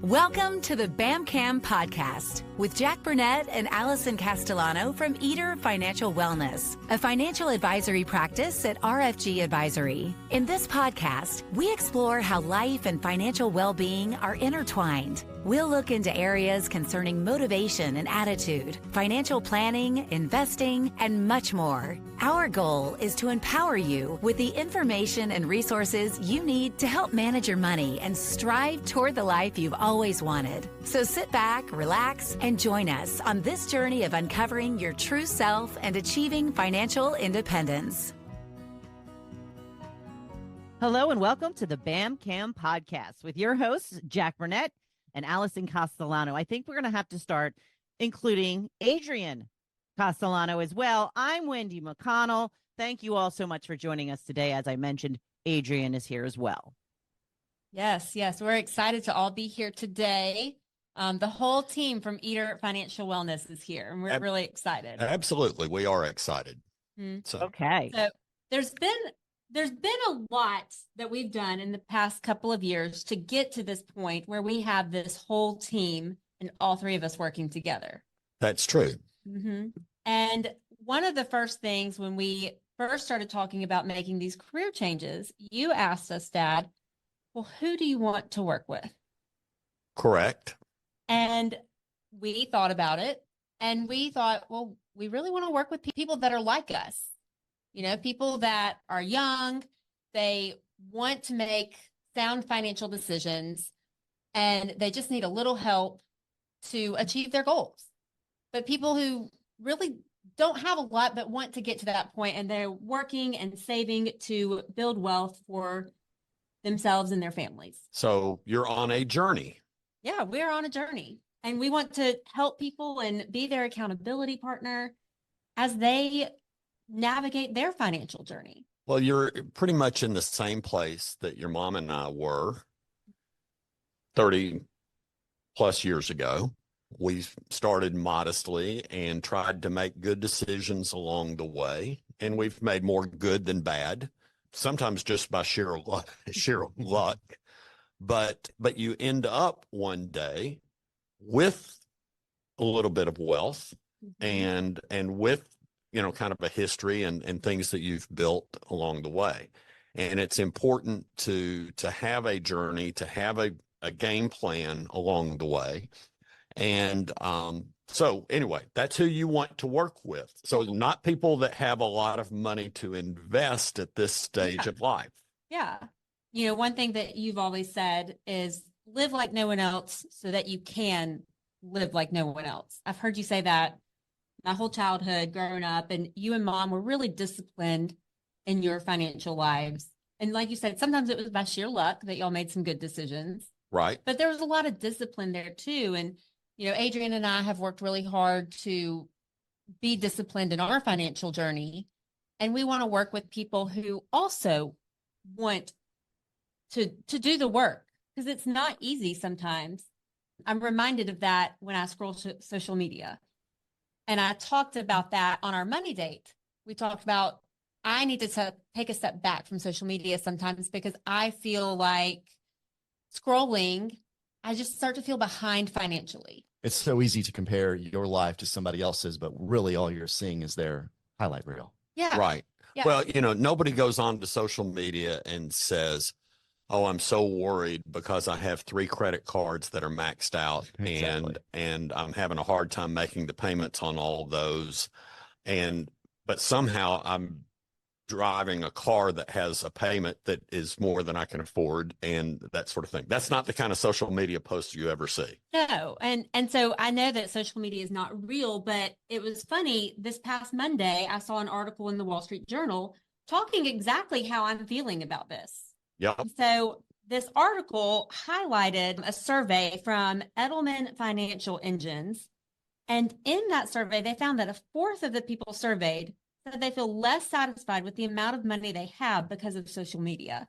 Welcome to the BAMCAM podcast with Jack Burnette and Alison Castellano from Iter Financial Wellness, a financial advisory practice at RFG Advisory. In this podcast, we explore how life and financial well-being are intertwined. We'll look into areas concerning motivation and attitude, financial planning, investing, and much more. Our goal is to empower you with the information and resources you need to help manage your money and strive toward the life you've always wanted. So sit back, relax, and join us on this journey of uncovering your true self and achieving financial independence. Hello and welcome to the BAMCAM podcast with your hosts, Jack Burnette and Alison Castellano. I think we're going to have to start including Adrian Castellano as well. I'm Wendy McConnell. Thank you all so much for joining us today. As I mentioned, Adrian is here as well. Yes. We're excited to all be here today. The whole team from Iter Financial Wellness is here, and we're really excited. Absolutely. We are excited. Okay. So there's been a lot that we've done in the past couple of years to get to this point where we have this whole team and all three of us working together. That's true. Mm-hmm. And one of the first things when we first started talking about making these career changes, you asked us, Dad, well, who do you want to work with? Correct. And we thought about it and we thought, well, we really want to work with people that are like us. You know, people that are young, they want to make sound financial decisions, and they just need a little help to achieve their goals. But people who really don't have a lot, but want to get to that point, and they're working and saving to build wealth for themselves and their families. So you're on a journey. Yeah, we're on a journey, and we want to help people and be their accountability partner as they navigate their financial journey. Well, you're pretty much in the same place that your mom and I were 30 plus years ago. We started modestly and tried to make good decisions along the way. And we've made more good than bad, sometimes just by sheer luck. But you end up one day with a little bit of wealth and with, you know, kind of a history and things that you've built along the way. And it's important to have a journey, to have a game plan along the way. And so anyway, that's who you want to work with. So not people that have a lot of money to invest at this stage of life. Yeah. You know, one thing that you've always said is live like no one else so that you can live like no one else. I've heard you say that my whole childhood growing up, and you and Mom were really disciplined in your financial lives. And like you said, sometimes it was by sheer luck that y'all made some good decisions. Right. But there was a lot of discipline there too. And, you know, Adrian and I have worked really hard to be disciplined in our financial journey. And we want to work with people who also want to do the work, because it's not easy sometimes. I'm reminded of that when I scroll social media. And I talked about that on our money date. We talked about, I need to take a step back from social media sometimes because I feel like scrolling, I just start to feel behind financially. It's so easy to compare your life to somebody else's, but really all you're seeing is their highlight reel. Yeah. Right. Yeah. Well, you know, nobody goes on to social media and says, oh, I'm so worried because I have 3 credit cards that are maxed out. Exactly. and I'm having a hard time making the payments on all of those. But somehow I'm driving a car that has a payment that is more than I can afford and that sort of thing. That's not the kind of social media posts you ever see. No. And so I know that social media is not real, but it was funny. This past Monday, I saw an article in the Wall Street Journal talking exactly how I'm feeling about this. Yeah. So this article highlighted a survey from Edelman Financial Engines. And in that survey, they found that 1/4 of the people surveyed said they feel less satisfied with the amount of money they have because of social media.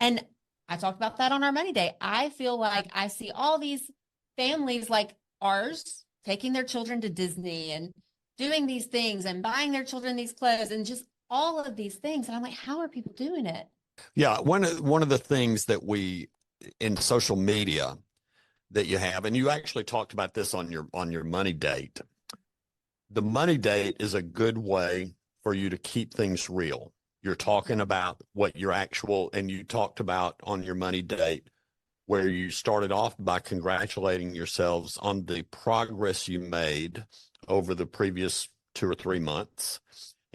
And I talked about that on our money day. I feel like I see all these families like ours taking their children to Disney and doing these things and buying their children these clothes and just all of these things. And I'm like, how are people doing it? Yeah. One of the things that we in social media that you have, and you actually talked about this on your money date. The money date is a good way for you to keep things real. You're talking about what your actual, and you talked about on your money date where you started off by congratulating yourselves on the progress you made over the previous 2 or 3 months,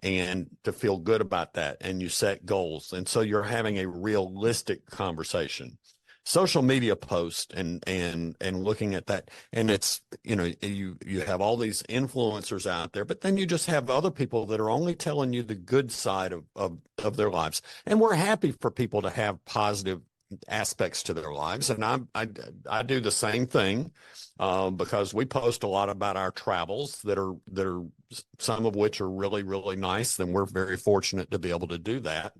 and to feel good about that. And you set goals. And so you're having a realistic conversation. Social media post and looking at that, and it's, you have all these influencers out there, but then you just have other people that are only telling you the good side of their lives. And we're happy for people to have positive aspects to their lives, and I do the same thing, because we post a lot about our travels that are some of which are really, really nice. And we're very fortunate to be able to do that,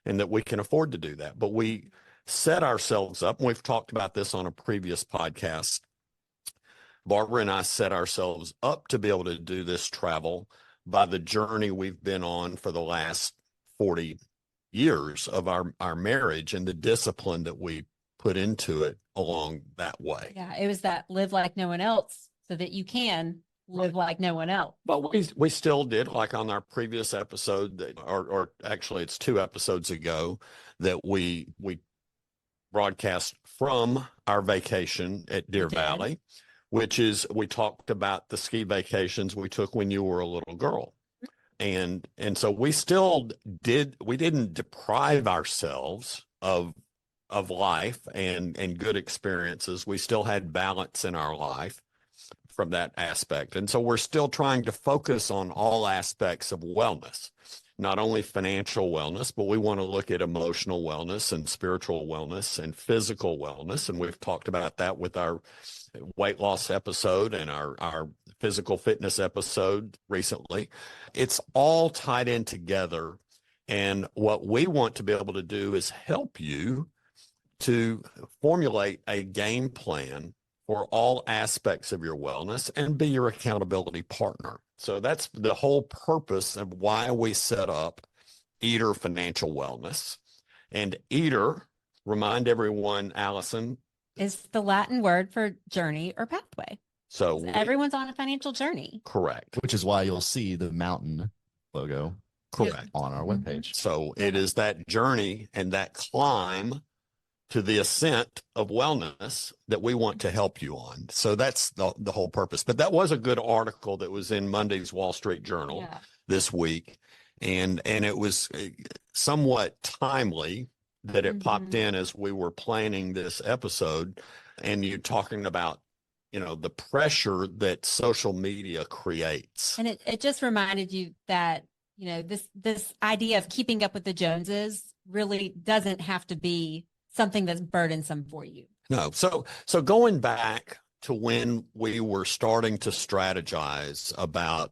and that we can afford to do that. But we set ourselves up, and we've talked about this on a previous podcast. Barbara and I set ourselves up to be able to do this travel by the journey we've been on for the last 40 years of our marriage, and the discipline that we put into it along that way. Yeah, it was that live like no one else so that you can live like no one else. But we still did, like on our previous episode, or actually it's 2 episodes ago, that we broadcast from our vacation at Deer Valley, which is, we talked about the ski vacations we took when you were a little girl. And so we didn't deprive ourselves of life and good experiences. We still had balance in our life from that aspect. And so we're still trying to focus on all aspects of wellness, not only financial wellness, but we want to look at emotional wellness and spiritual wellness and physical wellness. And we've talked about that with our weight loss episode and our physical fitness episode recently. It's all tied in together. And what we want to be able to do is help you to formulate a game plan for all aspects of your wellness and be your accountability partner. So that's the whole purpose of why we set up Iter Financial Wellness. And Iter, remind everyone, Alison, is the Latin word for journey or pathway. So everyone's on a financial journey. Correct. Which is why you'll see the mountain logo correct on our webpage. So it is that journey and that climb to the ascent of wellness that we want to help you on. So that's the whole purpose. But that was a good article that was in Monday's Wall Street Journal this week. And it was somewhat timely that it popped in as we were planning this episode, and you're talking about, the pressure that social media creates. And it just reminded you that, this idea of keeping up with the Joneses really doesn't have to be something that's burdensome for you. No. So going back to when we were starting to strategize about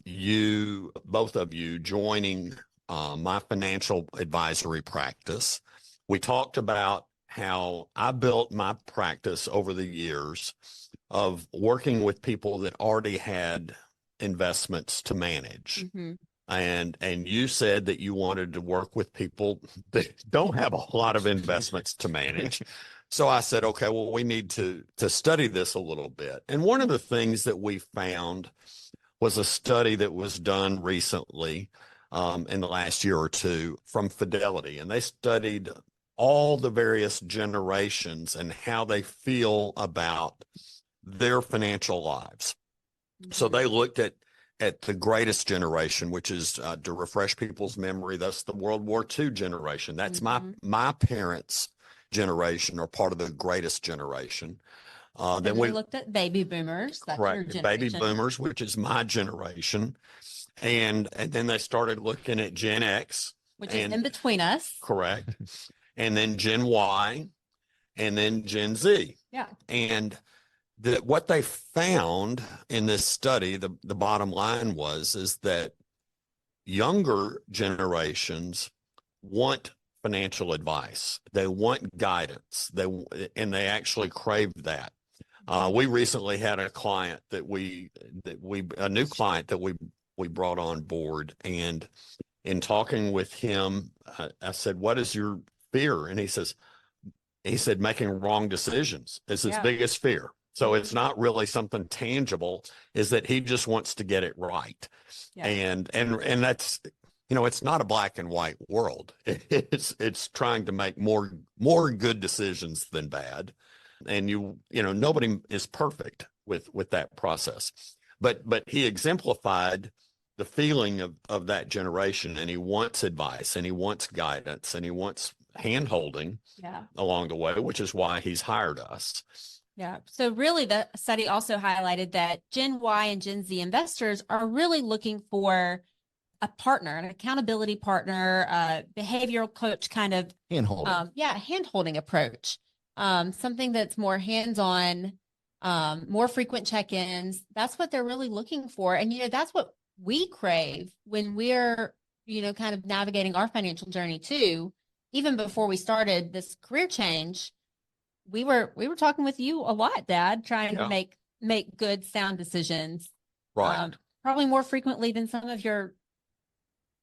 both of you joining my financial advisory practice, we talked about how I built my practice over the years of working with people that already had investments to manage. And you said that you wanted to work with people that don't have a lot of investments to manage. So I said, okay, well, we need to study this a little bit. And one of the things that we found was a study that was done recently in the last year or two from Fidelity. And they studied all the various generations and how they feel about their financial lives. So they looked at the greatest generation, which is to refresh people's memory, that's the World War II generation. That's my parents' generation, or part of the greatest generation. Then we looked at baby boomers. That's correct, baby boomers, which is my generation. And then they started looking at Gen X. Which is in between us. Correct. And then Gen Y, and then Gen Z. Yeah. And what they found in this study, the bottom line is that younger generations want financial advice. They want guidance. They actually crave that. We recently had a client a new client that we brought on board, and in talking with him, I said, "What is your fear?" And he said, making wrong decisions is his biggest fear. So it's not really something tangible, is that he just wants to get it right. Yeah. And that's, it's not a black and white world. It's trying to make more good decisions than bad. And nobody is perfect with that process. But he exemplified the feeling of that generation, and he wants advice, and he wants guidance, and he wants hand-holding along the way, which is why he's hired us. Yeah. So really the study also highlighted that Gen Y and Gen Z investors are really looking for a partner, an accountability partner, a behavioral coach kind of hand-holding approach. Something that's more hands-on, more frequent check-ins. That's what they're really looking for. And, that's what we crave when we're, kind of navigating our financial journey too. Even before we started this career change, we were talking with you a lot, Dad, trying to make good, sound decisions. Right. Probably more frequently than some of your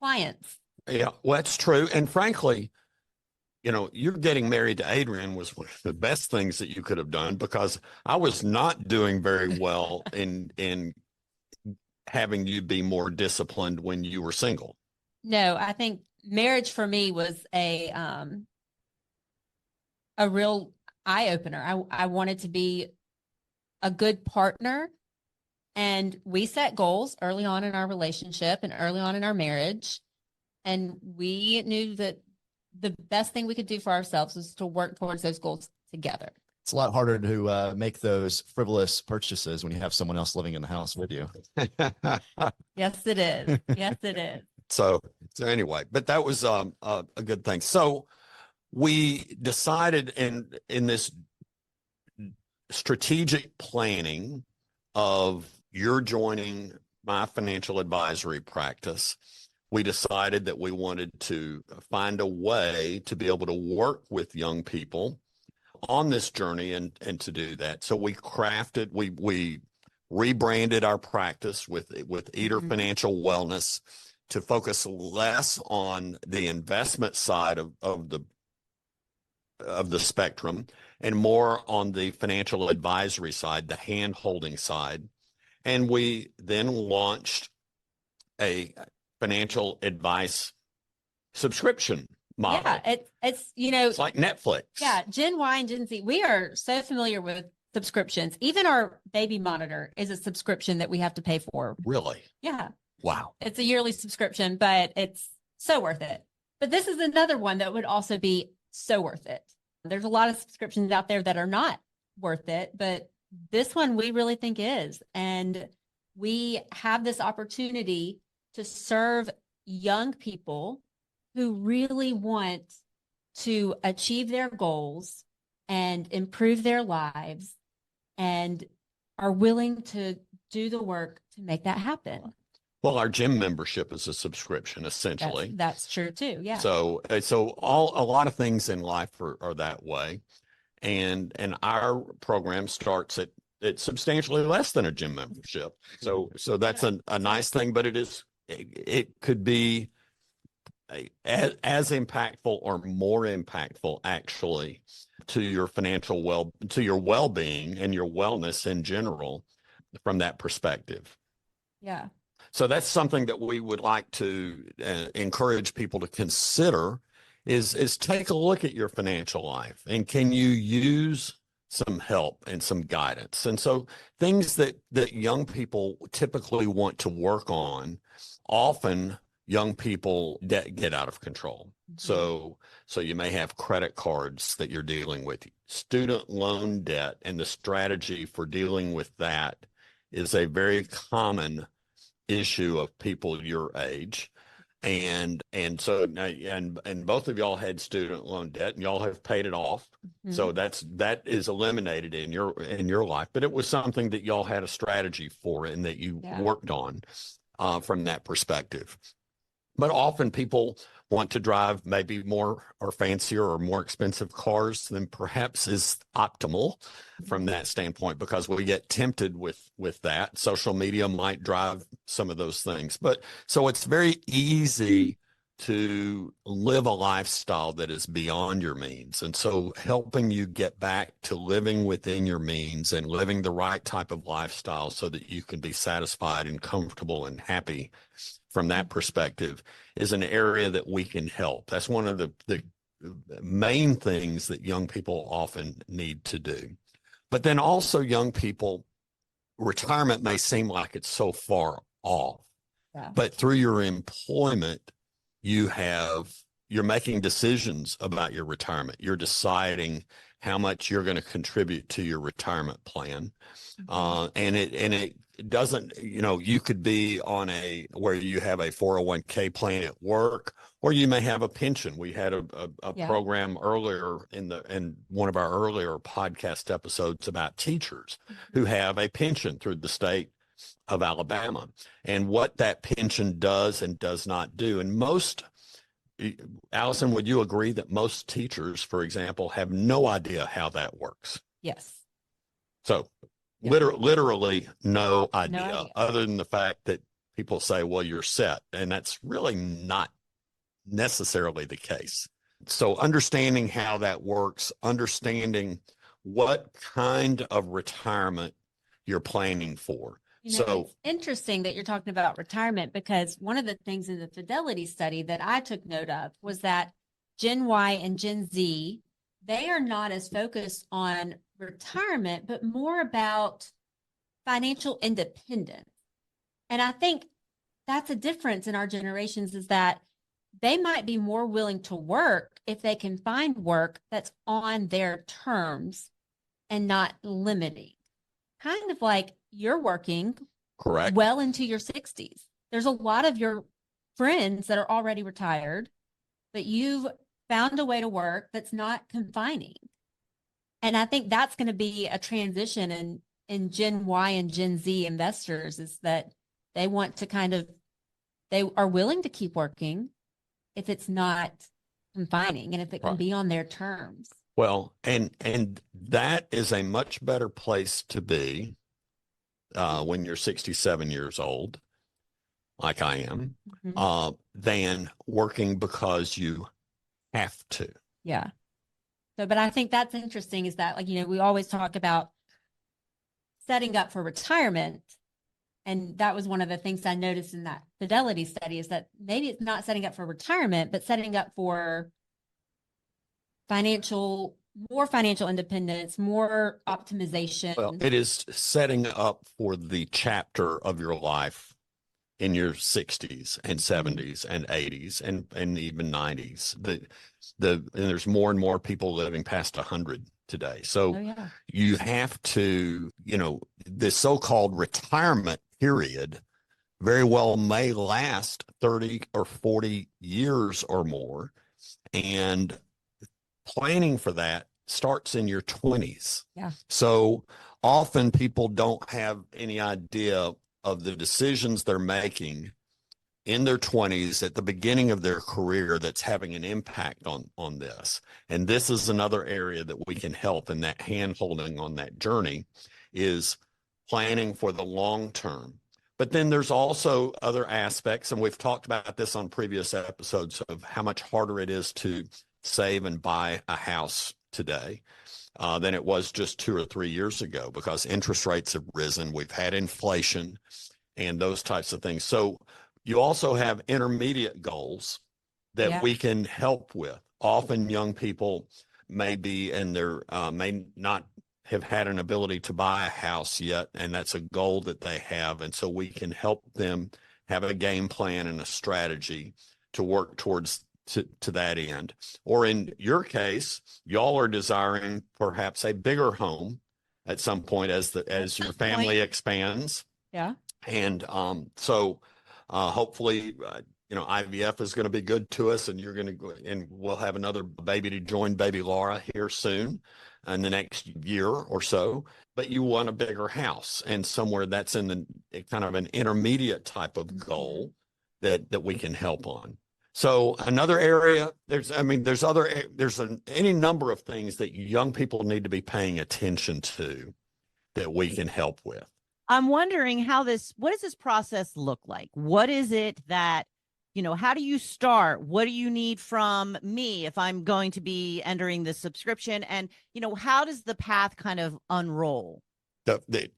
clients. Yeah, well, that's true. And frankly, you're getting married to Adrian was one of the best things that you could have done, because I was not doing very well in having you be more disciplined when you were single. No, I think marriage for me was a real eye opener. I wanted to be a good partner, and we set goals early on in our relationship and early on in our marriage. And we knew that the best thing we could do for ourselves was to work towards those goals together. It's a lot harder to make those frivolous purchases when you have someone else living in the house with you. Yes, it is. Yes, it is. So anyway, but that was a good thing. So we decided in this strategic planning of you're joining my financial advisory practice, we decided that we wanted to find a way to be able to work with young people on this journey and to do that. So we rebranded our practice with Iter Financial Wellness to focus less on the investment side of the spectrum and more on the financial advisory side, the hand-holding side. And we then launched a financial advice subscription model. Yeah, it's like Netflix. Yeah, Gen Y and Gen Z, we are so familiar with subscriptions. Even our baby monitor is a subscription that we have to pay for. Really? Yeah. Wow. It's a yearly subscription, but it's so worth it. But this is another one that would also be so worth it. There's a lot of subscriptions out there that are not worth it, but this one we really think is. And we have this opportunity to serve young people who really want to achieve their goals and improve their lives and are willing to do the work to make that happen. Well, our gym membership is a subscription, essentially. That's true too. Yeah. So a lot of things in life are that way, and our program starts at substantially less than a gym membership. So that's a nice thing, but it could be as impactful or more impactful actually to your well-being and your wellness in general from that perspective. Yeah. So that's something that we would like to encourage people to consider is take a look at your financial life, and can you use some help and some guidance? And so things that young people typically want to work on, often young people get out of control. So you may have credit cards that you're dealing with, student loan debt, and the strategy for dealing with that is a very common issue of people your age. And so both of y'all had student loan debt, and y'all have paid it off. So that is eliminated in your life, but it was something that y'all had a strategy for and that you worked on from that perspective. But often people want to drive maybe more or fancier or more expensive cars than perhaps is optimal from that standpoint, because we get tempted with that. Social media might drive some of those things. But so it's very easy to live a lifestyle that is beyond your means. And so helping you get back to living within your means and living the right type of lifestyle so that you can be satisfied and comfortable and happy from that perspective is an area that we can help. That's one of the main things that young people often need to do. But then also young people, retirement may seem like it's so far off, but through your employment, you're making decisions about your retirement. You're deciding how much you're going to contribute to your retirement plan. And it doesn't, you could be on where you have a 401k plan at work, or you may have a pension. We had a program earlier in one of our earlier podcast episodes about teachers who have a pension through the state of Alabama and what that pension does and does not do. And Allison, would you agree that most teachers, for example, have no idea how that works? Yes. So literally no idea, other than the fact that people say, well, you're set. And that's really not necessarily the case. So understanding how that works, understanding what kind of retirement you're planning for. It's interesting that you're talking about retirement, because one of the things in the Fidelity study that I took note of was that Gen Y and Gen Z, they are not as focused on retirement, but more about financial independence. And I think that's a difference in our generations, is that they might be more willing to work if they can find work that's on their terms and not limiting. Kind of like you're working correct well into your 60s. There's a lot of your friends that are already retired, but you've found a way to work that's not confining. And I think that's going to be a transition in Gen Y and Gen Z investors, is that they want to they are willing to keep working if it's not confining and if it can be on their terms. Well, and that is a much better place to be when you're 67 years old, like I am, than working because you have to. Yeah. So, but I think that's interesting, is that, we always talk about setting up for retirement. And that was one of the things I noticed in that Fidelity study, is that maybe it's not setting up for retirement, but setting up for more financial independence, more optimization. Well, it is setting up for the chapter of your life in your 60s and 70s and 80s and even 90s. And there's more and more people living past 100 today. So you have to, the so-called retirement period very well may last 30 or 40 years or more. And planning for that starts in your 20s. Yeah. So often people don't have any idea of the decisions they're making in their 20s at the beginning of their career that's having an impact on this. And this is another area that we can help in that hand-holding on that journey, is planning for the long term. But then there's also other aspects, and we've talked about this on previous episodes, of how much harder it is to save and buy a house today than it was just 2 or 3 years ago, because interest rates have risen. We've had inflation and those types of things. So you also have intermediate goals that we can help with. Often young people may be in their, may not have had an ability to buy a house yet, and that's a goal that they have. And so we can help them have a game plan and a strategy to work towards to that end. Or in your case, y'all are desiring perhaps a bigger home at some point as your family expands. Yeah. And so hopefully, IVF is going to be good to us, and and we'll have another baby to join baby Laura here soon in the next year or so. But you want a bigger house, and somewhere that's in the kind of an intermediate type of goal that we can help on. So another area, there's any number of things that young people need to be paying attention to that we can help with. I'm wondering what does this process look like? What is it that how do you start? What do you need from me if I'm going to be entering this subscription? And, how does the path kind of unroll?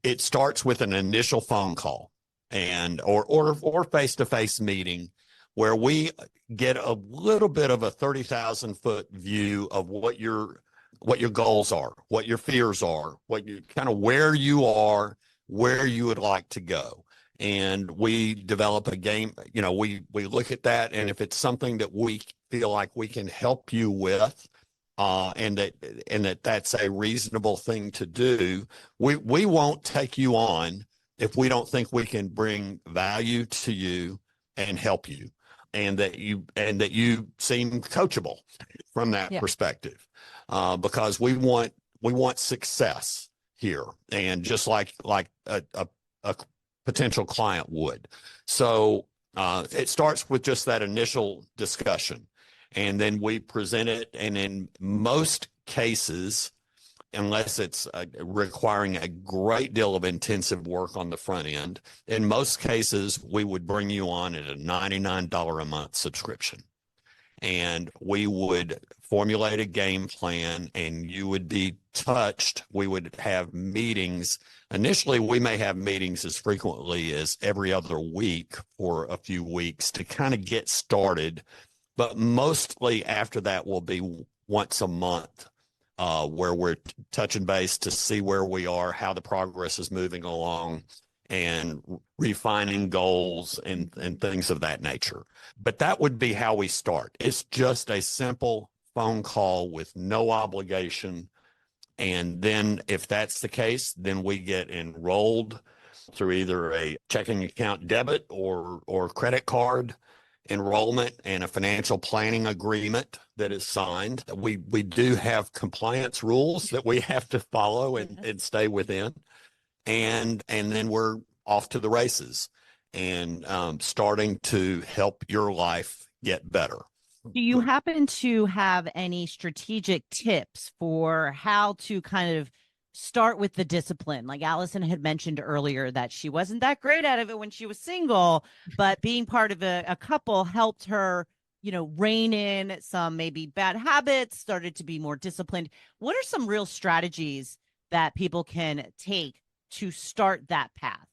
It starts with an initial phone call or face-to-face meeting where we get a little bit of a 30,000-foot view of what your goals are, what your fears are, where you are, where you would like to go. And we develop a game, we look at that. And if it's something that we feel like we can help you with, and that's a reasonable thing to do, we won't take you on if we don't think we can bring value to you and help you, and that you seem coachable from that perspective, because we want success here, and just like a potential client would. So it starts with just that initial discussion, and then we present it. And in most cases, unless it's requiring a great deal of intensive work on the front end, in most cases, we would bring you on at a $99 a month subscription. And we would formulate a game plan, and you would be touched. We would have meetings. Initially, we may have meetings as frequently as every other week for a few weeks to kind of get started. But mostly after that will be once a month, where we're touching base to see where we are, how the progress is moving along, and refining goals and things of that nature. But that would be how we start. It's just a simple phone call with no obligation. And then if that's the case, then we get enrolled through either a checking account debit or credit card enrollment, and a financial planning agreement that is signed. We do have compliance rules that we have to follow and stay within. And then we're off to the races and starting to help your life get better. Do you happen to have any strategic tips for how to kind of start with the discipline? Like Alison had mentioned earlier that she wasn't that great at it when she was single, but being part of a couple helped her, rein in some maybe bad habits, started to be more disciplined. What are some real strategies that people can take to start that path?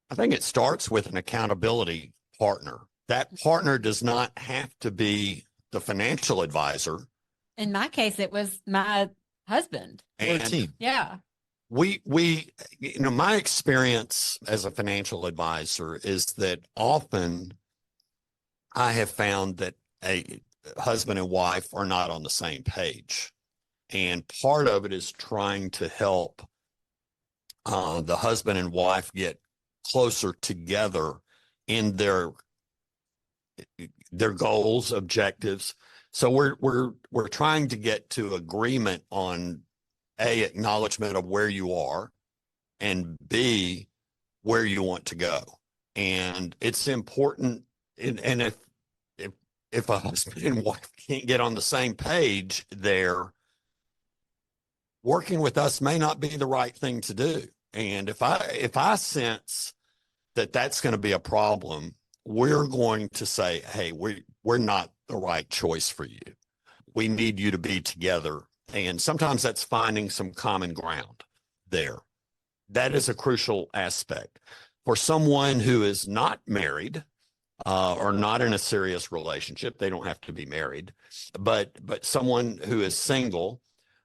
I think it starts with an accountability partner. That partner does not have to be the financial advisor. In my case, it was my husband. And team. Yeah. We my experience as a financial advisor is that often I have found that a husband and wife are not on the same page. And part of it is trying to help the husband and wife get closer together in their goals, objectives. So we're trying to get to agreement on A, acknowledgement of where you are, and B, where you want to go. And it's important. And if a husband and wife can't get on the same page there, working with us may not be the right thing to do. And if I sense that that's going to be a problem, we're going to say, hey, we're not the right choice for you. We need you to be together. And sometimes that's finding some common ground there. That is a crucial aspect. For someone who is not married or not in a serious relationship, they don't have to be married, but someone who is single,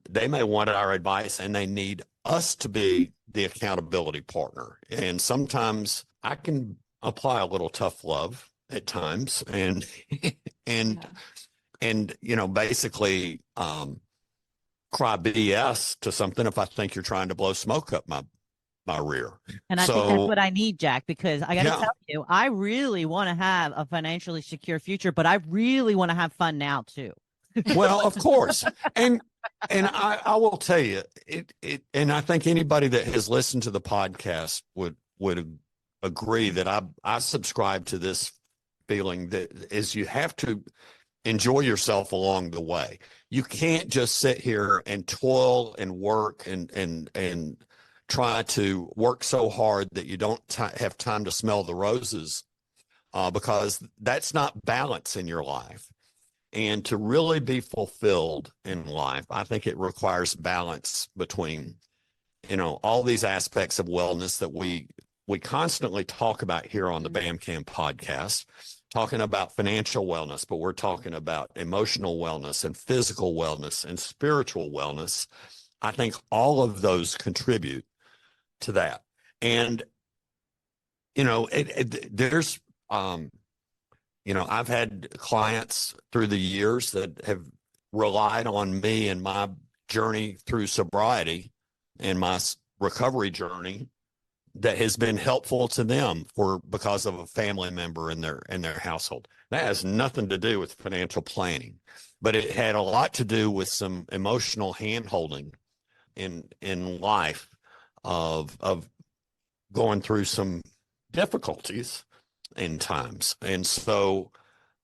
they may want our advice and they need us to be the accountability partner. And sometimes I can apply a little tough love at times and basically cry BS to something if I think you're trying to blow smoke up my rear. And I think that's what I need, Jack, because I got to tell you, I really want to have a financially secure future, but I really want to have fun now too. Well, of course. And I will tell you, and I think anybody that has listened to the podcast would agree that I subscribe to this feeling that is you have to enjoy yourself along the way. You can't just sit here and toil and work and try to work so hard that you don't have time to smell the roses because that's not balance in your life. And to really be fulfilled in life, I think it requires balance between, all these aspects of wellness that we constantly talk about here on the BAMCAM podcast, talking about financial wellness, but we're talking about emotional wellness and physical wellness and spiritual wellness. I think all of those contribute to that. And, there's, I've had clients through the years that have relied on me in my journey through sobriety and my recovery journey that has been helpful to them because of a family member in their household. That has nothing to do with financial planning, but it had a lot to do with some emotional handholding in life of going through some difficulties in times. And so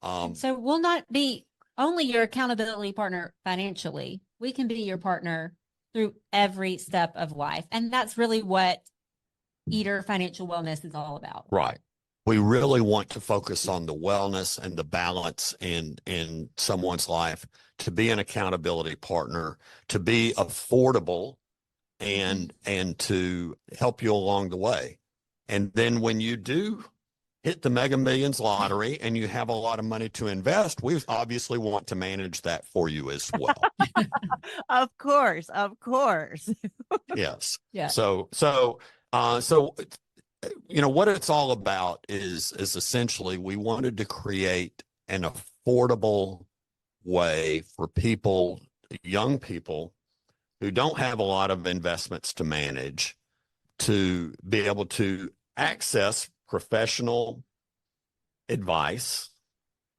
so we'll not be only your accountability partner financially. We can be your partner through every step of life. And that's really what Iter Financial Wellness is all about. Right. We really want to focus on the wellness and the balance in someone's life, to be an accountability partner, to be affordable, and to help you along the way. And then when you do hit the Mega Millions lottery and you have a lot of money to invest, we obviously want to manage that for you as well. Of course. Yes. Yeah. So what it's all about is essentially we wanted to create an affordable way for people, young people who don't have a lot of investments to manage, to be able to access professional advice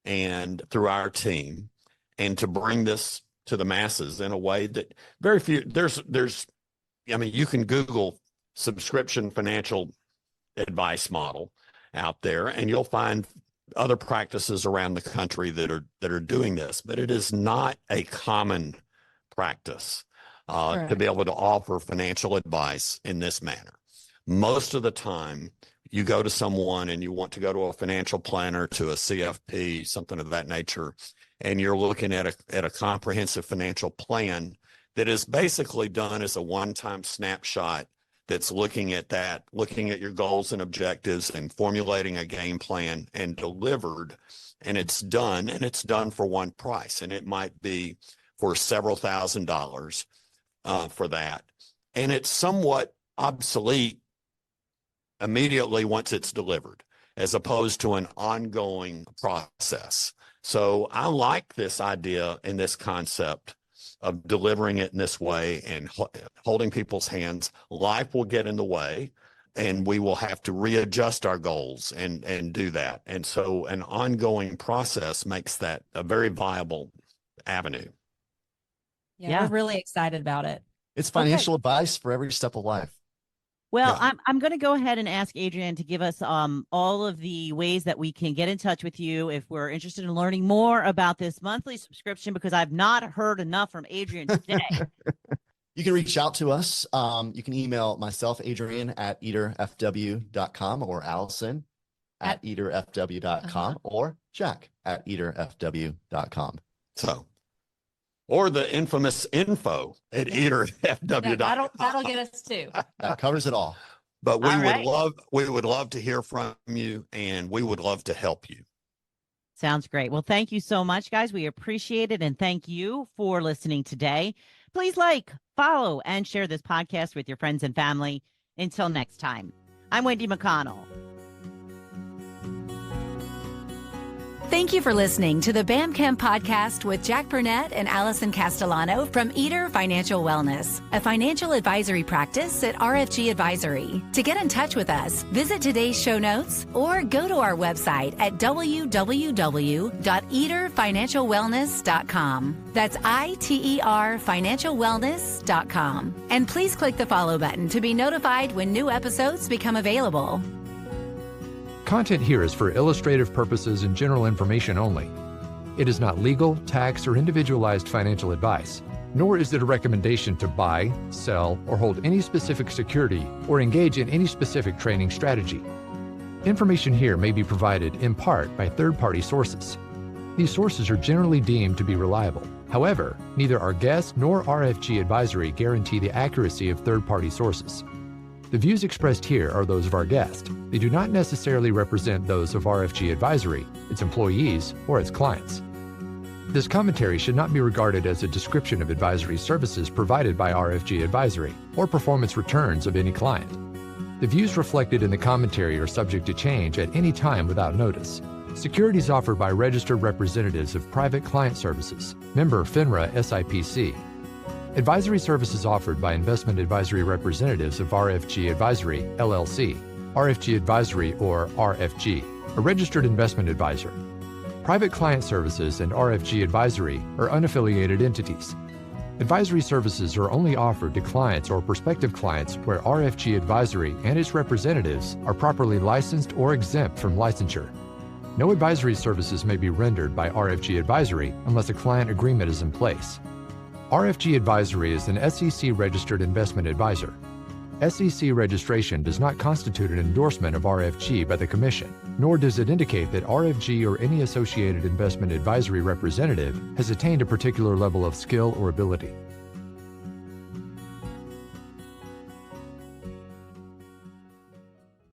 and through our team, and to bring this to the masses in a way that very few, you can Google subscription financial advice model out there, and you'll find other practices around the country that are doing this, but it is not a common practice to be able to offer financial advice in this manner. Most of the time, you go to someone and you want to go to a financial planner, to a CFP, something of that nature, and you're looking at a comprehensive financial plan that is basically done as a one-time snapshot that's looking at your goals and objectives and formulating a game plan and delivered, and it's done for one price. And it might be for several $1,000s for that. And it's somewhat obsolete immediately once it's delivered, as opposed to an ongoing process. So I like this idea and this concept of delivering it in this way and holding people's hands. Life will get in the way, and we will have to readjust our goals and do that. And so an ongoing process makes that a very viable avenue. Yeah. We're really excited about it. It's financial advice for every step of life. Well, yeah. I'm going to go ahead and ask Adrian to give us all of the ways that we can get in touch with you if we're interested in learning more about this monthly subscription, because I've not heard enough from Adrian today. You can reach out to us. You can email myself, Adrian, at iterfw.com, or Alison at iterfw.com, or Jack at iterfw.com. So, or the infamous info at iterfw.com. That'll get us too. That covers it all. But we would love to hear from you, and we would love to help you. Sounds great. Well, thank you so much, guys. We appreciate it. And thank you for listening today. Please follow, and share this podcast with your friends and family. Until next time, I'm Wendy McConnell. Thank you for listening to the BAMCAM podcast with Jack Burnette and Alison Castellano from Iter Financial Wellness, a financial advisory practice at RFG Advisory. To get in touch with us, visit today's show notes or go to our website at www.iterfinancialwellness.com. That's ITER financialwellness.com. And please click the follow button to be notified when new episodes become available. Content here is for illustrative purposes and general information only. It is not legal, tax, or individualized financial advice, nor is it a recommendation to buy, sell, or hold any specific security or engage in any specific trading strategy. Information here may be provided in part by third-party sources. These sources are generally deemed to be reliable. However, neither our guest nor RFG Advisory guarantee the accuracy of third-party sources. The views expressed here are those of our guest. They do not necessarily represent those of RFG Advisory, its employees, or its clients. This commentary should not be regarded as a description of advisory services provided by RFG Advisory or performance returns of any client. The views reflected in the commentary are subject to change at any time without notice. Securities offered by registered representatives of Private Client Services, member FINRA SIPC. Advisory services offered by investment advisory representatives of RFG Advisory, LLC, RFG Advisory or RFG, a registered investment advisor. Private Client Services and RFG Advisory are unaffiliated entities. Advisory services are only offered to clients or prospective clients where RFG Advisory and its representatives are properly licensed or exempt from licensure. No advisory services may be rendered by RFG Advisory unless a client agreement is in place. RFG Advisory is an SEC-registered investment advisor. SEC registration does not constitute an endorsement of RFG by the Commission, nor does it indicate that RFG or any associated investment advisory representative has attained a particular level of skill or ability.